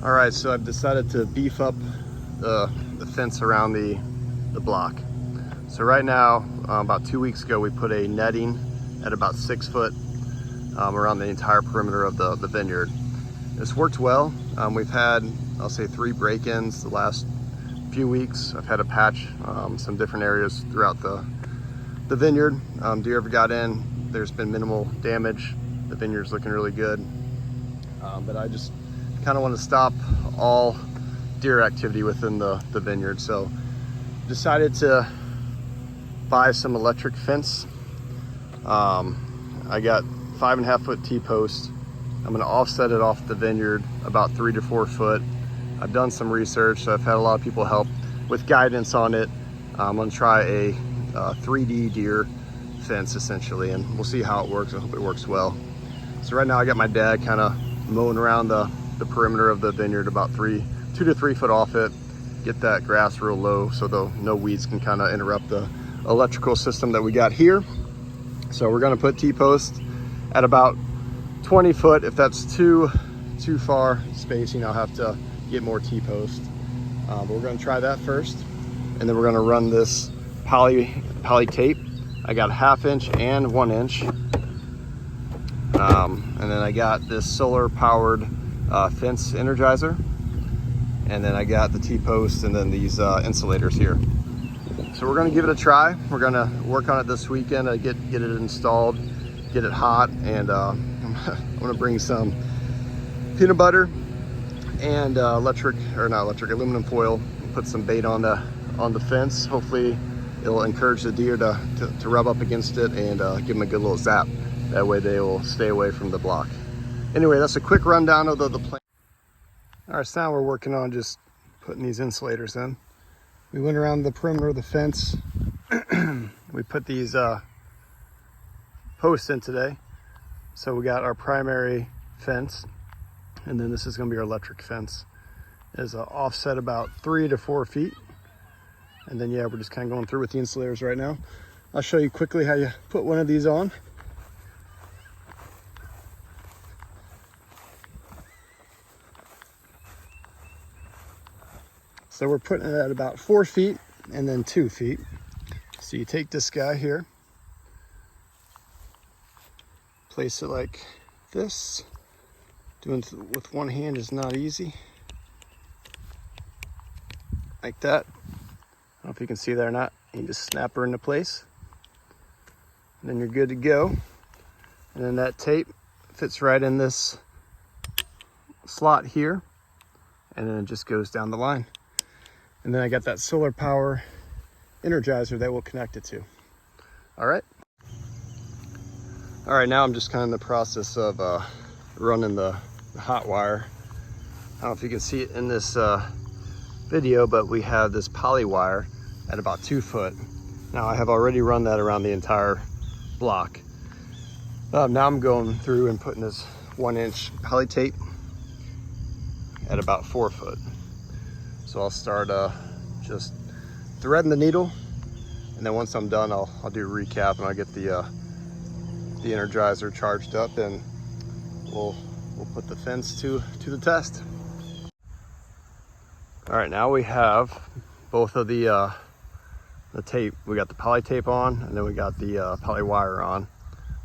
All right, so I've decided to beef up the fence around the block. So right now, about 2 weeks ago, we put a netting at about 6 foot around the entire perimeter of the vineyard. It's worked well. We've had, I'll say, 3 break-ins the last few weeks. I've had to patch some different areas throughout the vineyard. Deer ever got in, there's been minimal damage. The vineyard's looking really good. But I just kind of want to stop all deer activity within the vineyard. So decided to buy some electric fence. I got 5.5 foot T-post. I'm going to offset it off the vineyard about 3 to 4 foot. I've done some research, so I've had a lot of people help with guidance on it. I'm going to try a 3D deer fence essentially, and we'll see how it works. I hope it works well. So right now I got my dad kind of mowing around the perimeter of the vineyard about 2 to 3 foot off it. Get that grass real low so no weeds can kind of interrupt the electrical system that we got here. So we're going to put T-post at about 20 foot. If that's too far spacing, I'll have to get more T-post. But we're going to try that first, and then we're going to run this poly tape. I got 1/2 inch and 1 inch, and then I got this solar powered fence energizer, and then I got the T-post and then these insulators here. So we're going to give it a try. We're going to work on it this weekend to get it installed, get it hot, and I'm going to bring some peanut butter and aluminum foil. Put some bait on the fence. Hopefully it'll encourage the deer to rub up against it and give them a good little zap. That way they will stay away from the block. Anyway, that's a quick rundown of the plan. All right, so now we're working on just putting these insulators in. We went around the perimeter of the fence. We put these posts in today. So we got our primary fence, and then this is going to be our electric fence. It's offset about 3 to 4 feet. And then, yeah, we're just kind of going through with the insulators right now. I'll show you quickly how you put one of these on. So we're putting it at about 4 feet and then 2 feet. So you take this guy here, place it like this. Doing it with one hand is not easy. Like that. I don't know if you can see that or not. You just snap her into place. And then you're good to go. And then that tape fits right in this slot here. And then it just goes down the line. And then I got that solar power energizer that we'll connect it to. All right. All right, now I'm just kind of in the process of running the hot wire. I don't know if you can see it in this video, but we have this poly wire at about 2 foot. Now I have already run that around the entire block. Now I'm going through and putting this 1 inch poly tape at about 4 foot. So I'll start just threading the needle, and then once I'm done, I'll do a recap and I'll get the energizer charged up, and we'll put the fence to the test. All right, now we have both of the tape. We got the poly tape on, and then we got the poly wire on.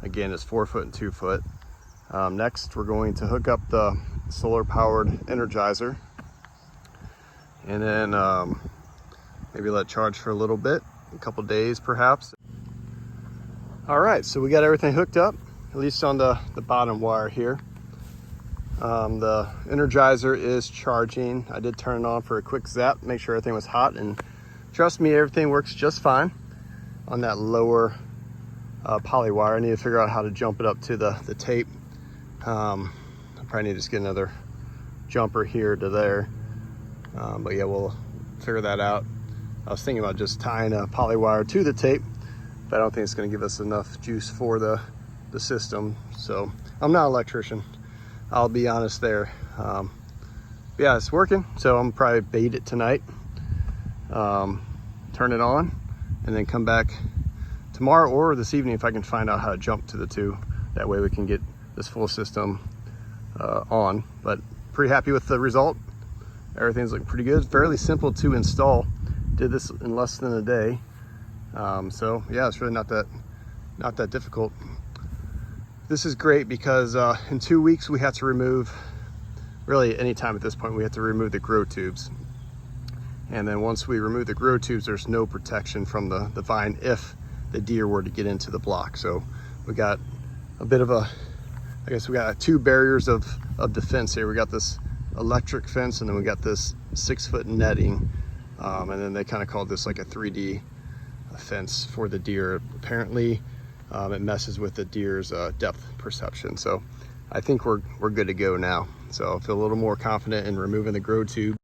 Again, it's 4 foot and 2 foot. Next, we're going to hook up the solar powered energizer, and then maybe let it charge for a little bit, a couple days perhaps. All right, so we got everything hooked up, at least on the bottom wire here. The energizer is charging. I did turn it on for a quick zap, make sure everything was hot, and trust me, everything works just fine on that lower poly wire. I need to figure out how to jump it up to the tape. I probably need to just get another jumper here to there. But yeah, we'll figure that out. I was thinking about just tying a poly wire to the tape, but I don't think it's going to give us enough juice for the system. So I'm not an electrician, I'll be honest there. Yeah, it's working, so I'm probably bait it tonight, turn it on, and then come back tomorrow or this evening if I can find out how to jump to the two. That way we can get this full system on. But pretty happy with the result. Everything's looking pretty good. Fairly simple to install. Did this in less than a day. So yeah, it's really not that difficult. This is great because in 2 weeks we had to remove, really any time at this point, we had to remove the grow tubes. And then once we remove the grow tubes, there's no protection from the vine if the deer were to get into the block. So we got a bit of a, I guess we got 2 barriers of defense here. We got this electric fence, and then we got this 6-foot netting. And then they kind of called this like a 3D fence for the deer. Apparently it messes with the deer's depth perception. So I think we're good to go now. So I feel a little more confident in removing the grow tube.